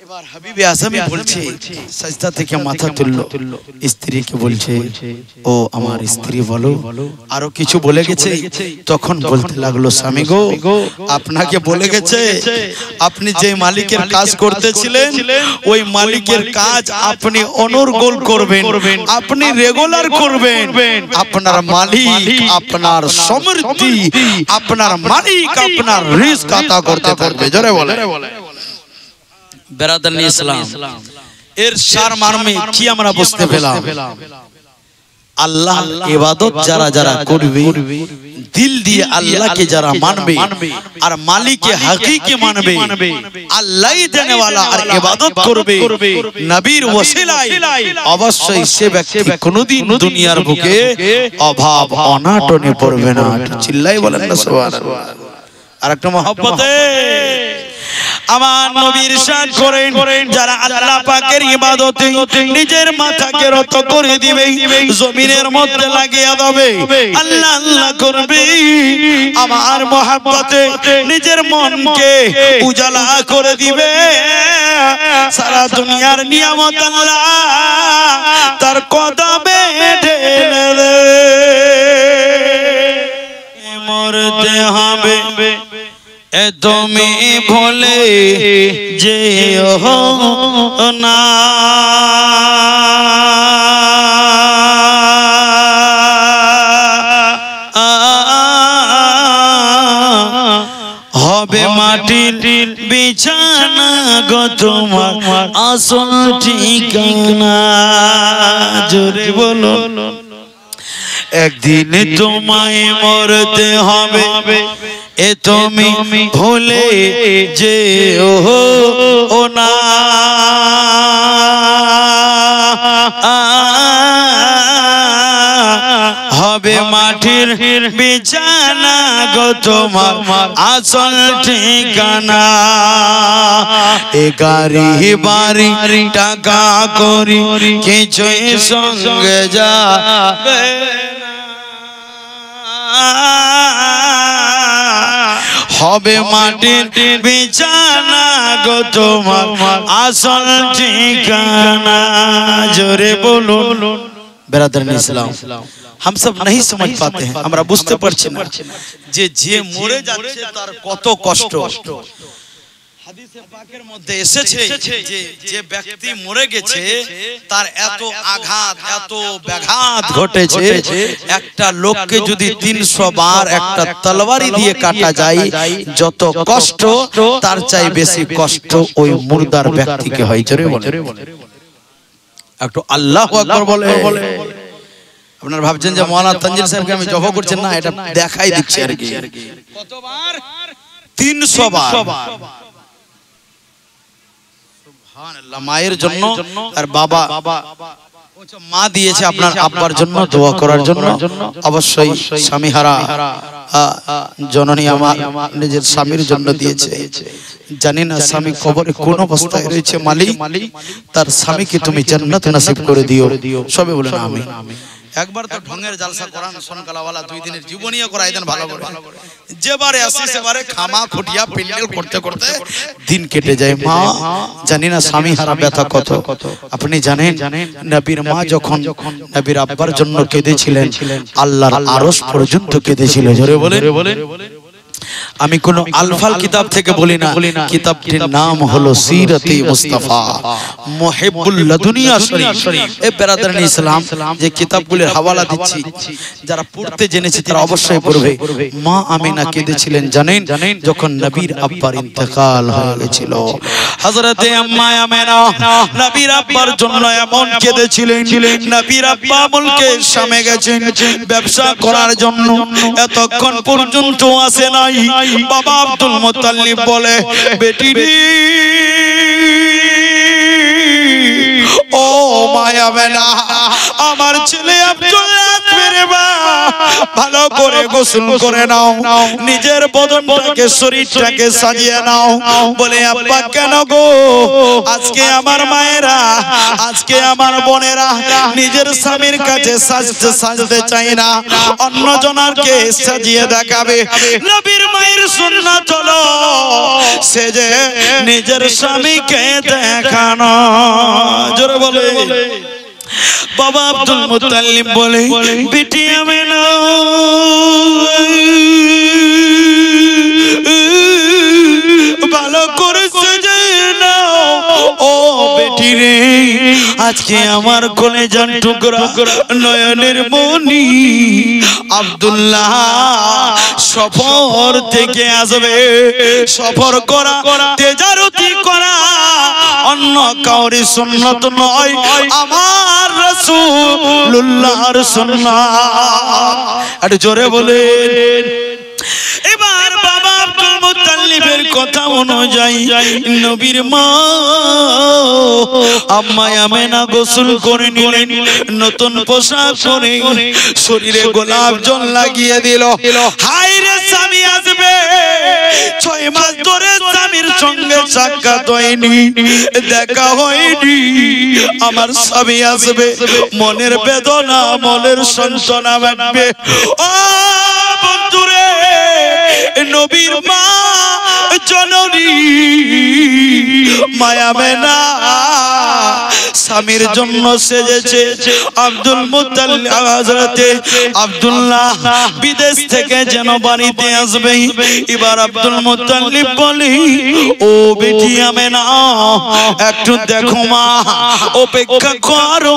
এবার হাবিবে আজমি বলছে, সাজদা থেকে মাথা তুললো, স্ত্রীকে বলছে, ও আমার স্ত্রী বলো, আরো কিছু বলে গেছে? তখন বলতে লাগলো, স্বামী গো, আপনাকে বলে গেছে আপনি যে মালিকের কাজ করতেছিলেন, ওই মালিকের কাজ আপনি অনর্গল করবেন, আপনি রেগুলার করবেন। আপনার মালিক আপনার সমৃদ্ধি, আপনার মালিক আপনার রিজক আতা করতে পারবে, জোরে বলে। বেরাদার ইসলাম এর সার মর্মে কি আমরা বুঝতে পেলাম? আল্লাহ ইবাদত যারা যারা করবে, দিল দিয়ে আল্লাহকে যারা মানবে আর মালিকে হাকিকি মানবে, আল্লাহই জানেওয়ালা আর ইবাদত করবে নবীর ওসিলায়, অবশ্যই সে ব্যক্তি কোনদিন দুনিয়ার বুকে অভাব অনাটনে পড়বে না। চিল্লাই বলেন না সুবহানাল্লাহ। আর একটা মহব্বতে আমার নবীর ইরশাদ করেন, যারা আল্লাহ পাকের ইবাদতে নিজের মাথাকে রত করে দিবে, জমিনের মধ্যে লাগিয়ে দেবে, আল্লাহ আল্লাহ করবে, আমার মহব্বতে নিজের মনকে উজালা করে দিবে, সারা দুনিয়ার নিয়ামত আল্লাহ তার কদমে ঢেলে দেবে। মরতে হবে তুমি ভুলে যেও না, হবে মাটির বিছানা গো তোমার আসল ঠিকানা, জোরে বলো। একদিন তোমায় মরতে হবে, এ তুমি ভুলে যেও না, হবে মাটির বিছানা গো তোমার আসল ঠিকানা। এ গাড়ি বাড়ি টাকা করি কিছুই সঙ্গে যাবে না, হবে মাটির বিছানা গো তোমার আসল ঠিকানা। জোরে বলুন বেরাদরান ইসলাম। हम सब नहीं समझ पाते हैं, আমরা বুঝতে পারছি না যে যে মরে যাচ্ছে তার কত কষ্ট। হাদিসে পাকের মধ্যে এসেছে যে যে ব্যক্তি মরে গেছে তার এত আঘাত এত ব্যাঘাত ঘটেছে, একটা লোককে যদি 300 বার একটা তরবারি দিয়ে কাটা যায় যত কষ্ট তার চাই বেশি কষ্ট ওই মুর্দার ব্যক্তিকে হয়। জোরে বলে একটু আল্লাহু আকবার বলে। আপনারা ভাবছেন যে মাওলানা তানজিল সাহেবকে আমি জফা করছেন না, এটা দেখাই দিচ্ছি আর কি। কতবার? 300 বার। সুবহানাল্লাহ। মায়ের জন্য আর বাবা মা দিয়েছে আপনার আব্বার জন্য দোয়া করার জন্য। অবশ্যই স্বামীহারা জননী আমার নিজের স্বামীর জন্য দিয়েছে। জানি না স্বামী কবরে কোন অবস্থায় রয়েছে, মালিক তার স্বামীকে তুমি জান্নাত নসিব করে দিও। সবে বলেন আমিন। একবার তো ঢঙ্গের জালসা কোরআন সনকালাওয়ালা 2 দিনের জীবনীয় করাই দেন ভালো করে। যেবারে আসে সেবারে খামা খুটিয়া প্যান্ডেল করতে করতে দিন কেটে যায়। মা জানি না স্বামী হারা ব্যথা কত। আপনি জানেন নবীর মা যখন নবীর আব্বার জন্য কেঁদেছিলেন আল্লাহর আরশ পর্যন্ত কেঁদেছিল। জোরে বলেন। আমি কোন আলফাল কিতাব থেকে বলি না, কিতাবটির নাম হলো সিরাতে মুস্তাফা মুহিব্বুল লাদুনিয়া শরীফ। এ বেরাদারান ইসলাম যে কিতাবগুলির হাওয়ালা দিচ্ছি, যারা পড়তে জেনেছে তারা অবশ্যই পড়বে। মা আমিনা কেঁদেছিলেন জানেন যখন নবীর আব্বার ইন্তেকাল হয়ে গেছিল। হযরতে আম্মা আমিনা নবীর আব্বার জন্য এমন কেঁদেছিলেন। নবীর আব্বা মুলকে শামে গেছেন ব্যবসা করার জন্য, এতক্ষণ পর্যন্ত আসে নাই। বাবা আব্দুল মুত্তালিব বলে, বেটি রে ও মায়া বেনা, আমার ছেলে আব্দুল্লাহ ফিরে বা ভালো করে গোসল করে নাও, নিজের বদনটাকে শরীরটাকে সাজিয়ে নাও। বলে আব্বা কেন গো? আজকে আমার মায়েরা আজকে আমার বোনেরা নিজের স্বামীর কাছে সাজতে চায় না, অন্য জনারকে সাজিয়ে দেখাবে। নবীর মায়ের সুন্নাত হলো সেজে নিজের স্বামীকে দেখানো। জোরে বলে। বাবা আব্দুল মুত্তালিব বলে, বেটি আমিনা ভালো করে সাজে নাও। ও বেটি রে, আজকে আমার কলেজার টুকরা নয়নের মনি আব্দুল্লাহ সফর থেকে আসবে। সফর করা তেজারতি করা অন্য কাউরি সুন্নাত নয়, আমার রাসূলুল্লাহর সুন্নাত। একটু জোরে বলেন। এবার বাবা আব্দুল মুত্তালিবের কথা অনুযায়ী নবীর মা আম্মা আমিনা গোসল করে নিলেন, নতুন পোশাক পরে শরীরে গোলাপ জল লাগিয়ে দিল। হায় রে, স্বামী আসবে, 6 মাস ধরে স্বামীর সঙ্গে সাক্ষাৎ হয়নি, দেখা হয়নি। আমার স্বামী আসবে, মনের বেদনা মনের সঞ্চনা বাঁধবে। ও বন্ধুরে, নবীর মা জননী মায়া মেনা স্বামীর জন্য সেজেছে। আব্দুল মুত্তালিব হযরতে আব্দুল্লাহ বিদেশ থেকে যেন বাড়িতে আসবে। এবার আব্দুল মুত্তালিব বলে, ও বেটি আমিনা একটু দেখো মা, অপেক্ষা করো,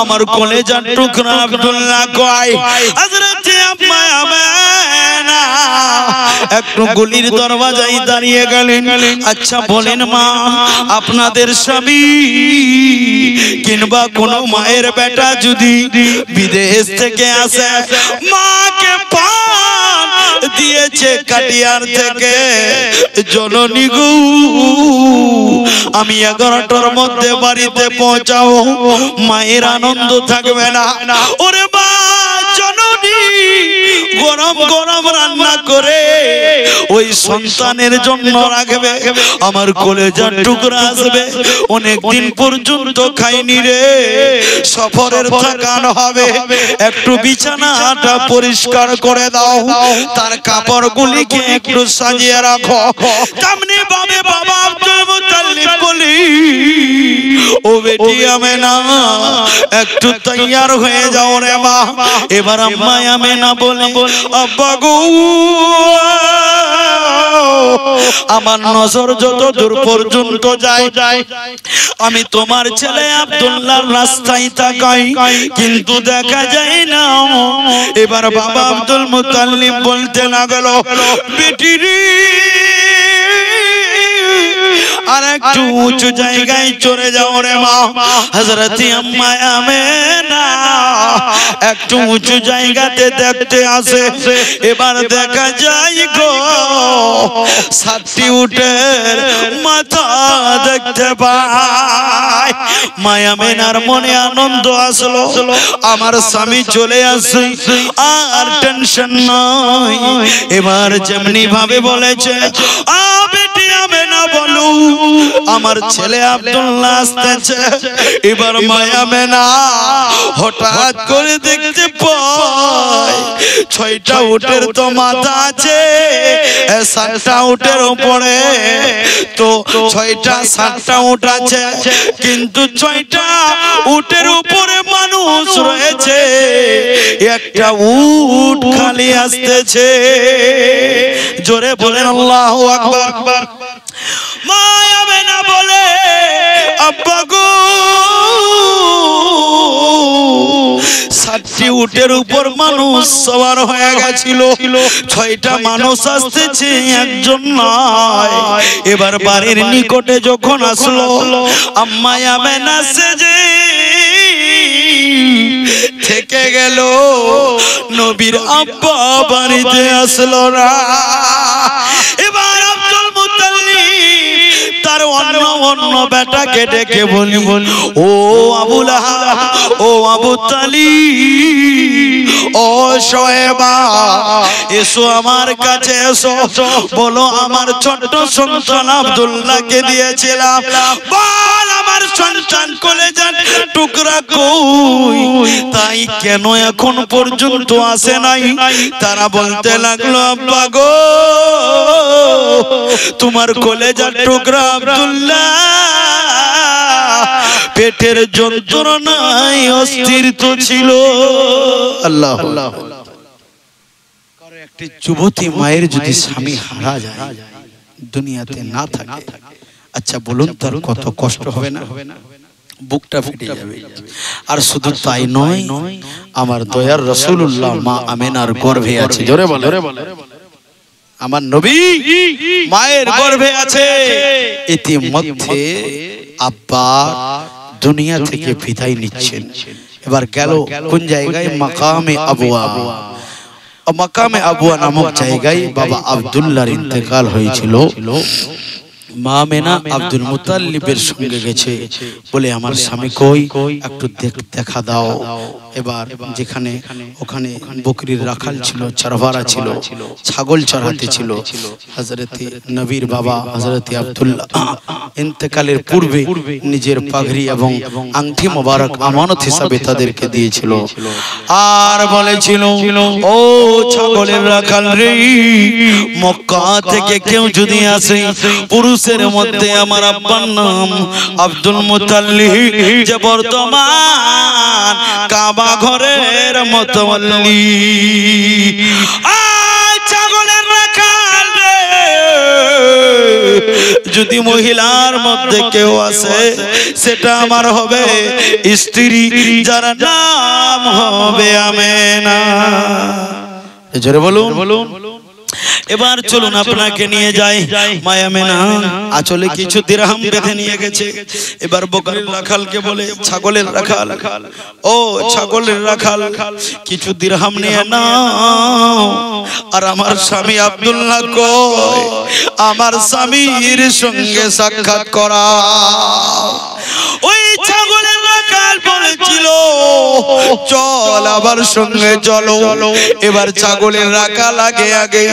আমার কলেজার টুকরা আব্দুল্লাহ কয়। হযরতে আম্মা আমিনা একটু গলির দরজায় দাঁড়িয়ে গেলেন। আচ্ছা বলেন মা, আপনাদের স্বামী কিংবা কোন মায়ের বেটা যদি বিদেশ থেকে আসে, মাকে পান দিয়েছে কাটিয়ার থেকে, জননী গো আমি 11টার মধ্যে বাড়িতে পৌঁছাও, মায়ের আনন্দ থাকবে না। ওরে মা জননী গরম গরম রান্না করে ওই সন্তানের জন্য রাখবে। আমার কলেজার টুকরা আসবে, অনেক দিন পর্যন্ত খাইনি রে, সফরের থাকান হবে, একটু বিছানাটা পরিষ্কার করে দাও, তার কাপড়গুলিকে একটু সাজিয়ে রাখো। তেমনি ভাবে বাবা আব্দুল মুত্তালিব বলি, ও বেটি আমেনা একটু তৈয়ার হয়ে যাও রে মা। এবার আম্মা আমেনা বলে, আব্বা গো আমার নজর যত দূর পর্যন্ত যায় আমি তোমার ছেলে আব্দুল্লাহর রাস্তায় তাকাই, কিন্তু দেখা যায় না। এবার বাবা আব্দুল মুত্তালিব বলতে লাগলো, বেটি রে আর একটু উঁচু জায়গায় চলে যাও রে মা। হযরত আম্মা আমেনা একটু উঁচু জায়গাতে দেখতে আসে। এবার দেখা যায় গো 7টি উটের মাথা দেখতে পায়। মা আমেনার মনে আনন্দ আসলো, আমার স্বামী চলে আসে, আর টেনশন নাই। এবার যেমনি ভাবে বলেছে, বেটি আমেনা বলো আমার ছেলে আব্দুল্লাহ আসতেছে। এবার মা আমেনা হঠাৎ করে দেখতে পায় 6টা উটের তো মাথা আছে, 7টা উটের উপরে তো 6টা 7টা উট আছে, কিন্তু 6টা উটের উপরে মানুষ রয়েছে, একটা উট খালি আসতেছে। জোরে বলেন আল্লাহু আকবার। মা আমেনা বলে, আব্বা গো 7টি উটের উপর মানুষ সওয়ার হয়ে গেছিল, 6টা মানুষ আসতেছে, একজন নয়। এবার বাড়ির নিকটে যখন আসলো, আম্মা আমেনা সেজে থেকে গেল, নবীর আব্বা বাড়িতে আসলো না। এবার আব্দুল মুত্তালিব তার অন্য বেটাকে ডেকে বলি, ও আবু লাহাব, ও আবু তালিব, ও শোয়েবা, এসো আমার কাছে এসো, বলো আমার ছোট্ট সন্তান আব্দুল্লাহকে দিয়েছিলাম, বল আমার সন্তান কলেজার টুকরা কই, তাই কেন এখন পর্যন্ত আসে নাই? তারা বলতে লাগলো, আব্বা গো তোমার কলেজার টুকরা আব্দুল্লাহ পেটের যন্ত্রণায় অস্থির তো ছিল। আল্লাহ আল্লাহ। একটি যুবতী মায়ের যদি স্বামী হারা যায়, দুনিয়াতে না থাকে, আচ্ছা বলুন তার কত কষ্ট হবে না? বুকটা ফেটে যাবে। আর শুধু তাই নয়, আমার দয়ার রাসূলুল্লাহ মা আমেনার গর্ভে আছে। জোরে বলে, আমার নবী মায়ের গর্ভে আছে। ইতিমধ্যে আব্বা দুনিয়া থেকে বিদায় নিচ্ছেন। এবার গেল কোন জায়গায়? মাকামে আবুয়া। মাকামে আবুয়া নামক জায়গায় বাবা আব্দুল্লাহর ইন্তেকাল হয়েছিল। মা আমেনা আব্দুল মুত্তালিবের সঙ্গে গেছে, বলে আমার স্বামী কই, একটু দেখা দাও। এবার যেখানে ওখানে বকরির রাখাল ছিল, চরবারা ছিল, ছাগল চড়াতে ছিল। হযরতে নবীর বাবা হযরতে আব্দুল্লাহ ইন্তেকালের পূর্বে নিজের পাগড়ি এবং আংটি মোবারক আমানত হিসাবে তাদেরকে দিয়েছিল, আর বলেছিল, ও ছাগলের রাখাল রে, মক্কা থেকে কেউ যদি আসে, পুরুষের মধ্যে আমার আব্বার নাম আব্দুল মুত্তালিব, যে বর্তমান কাবা ঘরের মতওয়াল্লি। ছাগলের রাখাল রে, যদি মহিলার মধ্যে কেউ আসে, সেটা আমার হবে স্ত্রী, যার নাম হবে আমেনা। জোরে বলুন। এবার চলুন আপনাকে নিয়ে যাই। মা আমেনা আঁচলে কিছু দিরহাম বেঁধে নিয়ে গেছে। এবার বকরির রাখালকে বলে, ছাগলের রাখাল, ও ছাগলের রাখাল, কিছু দিরহাম নিয়ে নাও, আর আমার স্বামী আব্দুল্লাহ কই, আমার স্বামীর সঙ্গে সাক্ষাৎ করা। ওই ছাগলের রাখাল রাখাল বলেছিল চল আবার সঙ্গে চলো। এবার ছাগলের রাখাল আগে আগে,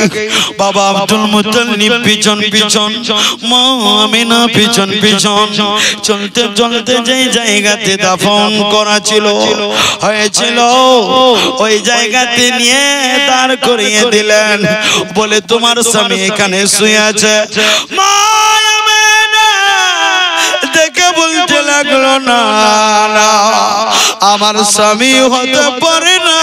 বাবা আব্দুল মুত্তালিব পিছন পিছন, মা আমিনা পিছন পিছন। চলতে চলতে যেই জায়গাতে দাফন করা ছিল হয়েছিল ওই জায়গাতে নিয়ে দাঁড় করিয়ে দিলেন। বলে তোমার স্বামী এখানে শুয়ে আছে। মা আমিনা দেখে বলতে লাগলো না না, আমার স্বামী হতে পারে না,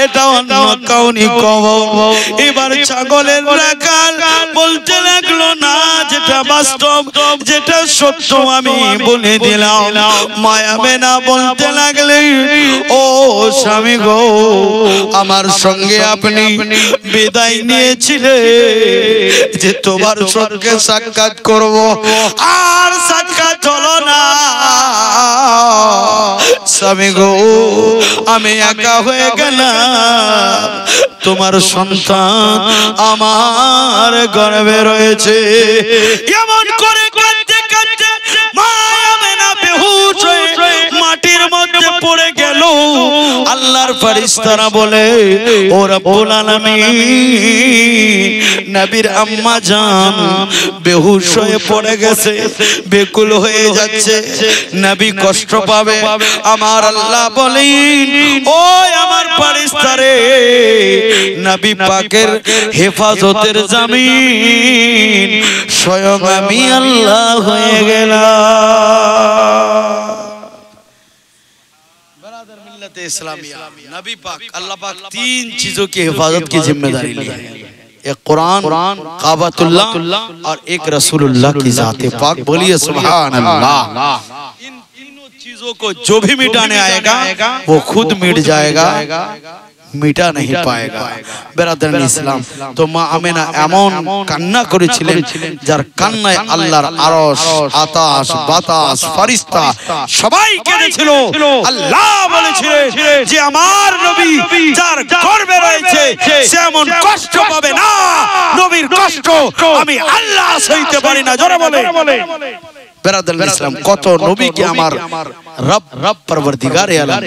এটা অন্য কাউনি কবর। এবার ছাগলের রাখাল বলতে লাগলো না, যেটা বাস্তব যেটা সত্য আমি বলে দিলাম। মায়া মেনা বলতে লাগলে ও স্বামী গো, আমার সঙ্গে আপনি বিদায় নিয়েছিলেন যে তোমার সঙ্গে সাক্ষাৎ করব, আর সাক্ষাৎ হলো না। স্বামী গো আমি একা হয়ে গেলাম, তোমার সন্তান আমার গর্ভে রয়েছে। এমন করে কাঁদতে কাঁদতে মা আমিনা বেহুশ হয়ে মাটির মধ্যে পড়ে গেল। আল্লাহর ফেরেশতারা বলে ও রব্বুল আলামিন, নবীর আম্মা জান বেহুশ হয়ে পড়ে গেছে, বেকুল হয়ে যাচ্ছে, নবী কষ্ট পাবে। আমার আল্লাহ বলেন ও আমার ফেরেশতারে, নবী পাকের হেফাজতের জামিন স্বয়ং আমি আল্লাহ হয়ে গেলাম। इस्लामिया नबी पाक अल्लाह पाक तीन चीजों की हिफाजत की जिम्मेदारी ली है, एक कुरान, काबतुल्लाह और एक रसूलुल्लाह की जाते पाक। बोलिए सुभान अल्लाह। इन तीनों चीजों को जो भी मिटाने आएगा वो खुद मिट जाएगा, মিটা नहीं পাएगा। বেরাদারান ইসলাম, তো মা আমিনা এমন কান্না করেছিলেন যার কান্নায় আল্লাহর আরশ, আতাশ, বাতাস, ফেরেশতা সবাই কেঁদেছিল। আল্লাহ বলেছিলেন যে আমার নবী যার গর্ভে রয়েছে সে এমন কষ্ট পাবে না, নবীর কষ্ট আমি আল্লাহ সইতে পারি না। জোরে বলে বেরাদারান ইসলাম, কত নবীকে আমার রব পরবর্তীগার আলম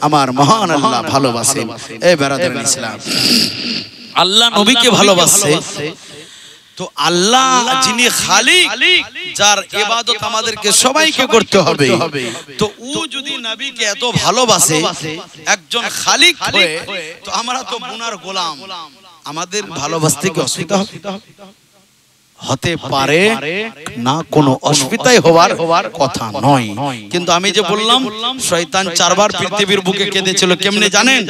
আমার মহান আল্লাহ ভালোবাসেন। এই বেরাদারান ইসলাম, আল্লাহ নবীকে ভালোবাসে। তো আল্লাহ যিনি খালিক, যার ইবাদত আমাদেরকে সবাইকে করতে হবে, তো ও যদি নবীকে এত ভালোবাসে একজন খালিক হয়ে, তো আমরা তো গুনার গোলাম, আমাদের ভালোবাসতে কি অসুবিধা হতে পারে না? কোনো অসুবিধাই হওয়ার কথা নয়। কিন্তু আমি যে বললাম শয়তান চারবার পৃথিবীর বুকে কেঁদেছিল, কেমনে জানেন?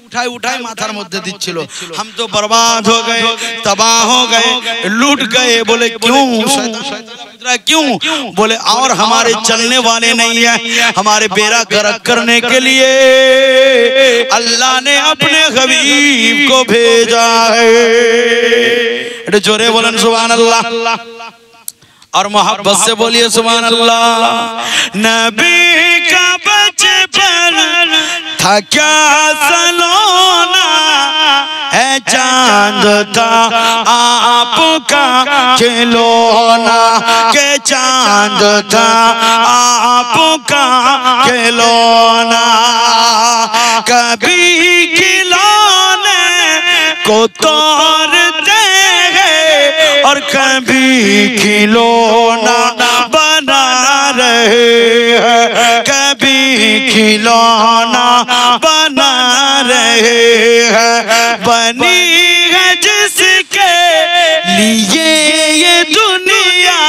उठाए उठाए माथार मध्य दिच्छिल, हम तो बर्बाद हो गए, तबाह हो गए, लूट गए। बोले क्यों? क्यों? बोले और हमारे चलने वाले नहीं है, हमारे बेड़ा गर्क करने के लिए अल्लाह ने अपने हबीब को भेजा है। जोरे बोलन सुभान अल्लाह, और मोहब्बत से बोलिए सुभान अल्लाह। नबी का बचपन था क्या सलोना है, चांद था आपका खिलौना, के चांद था आपका खिलौना, कभी खिलौने को तोड़ते हैं और कभी खिलौना बना रहे हैं, कभी खिलौना बना रहे हैं। बनी है जिसके लिए ये दुनिया,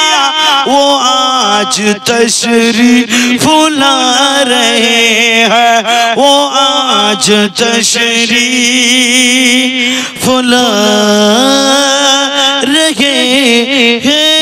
वो आज तशरीफ ला रहे हैं, वो आज तशरीफ ला रहे हैं।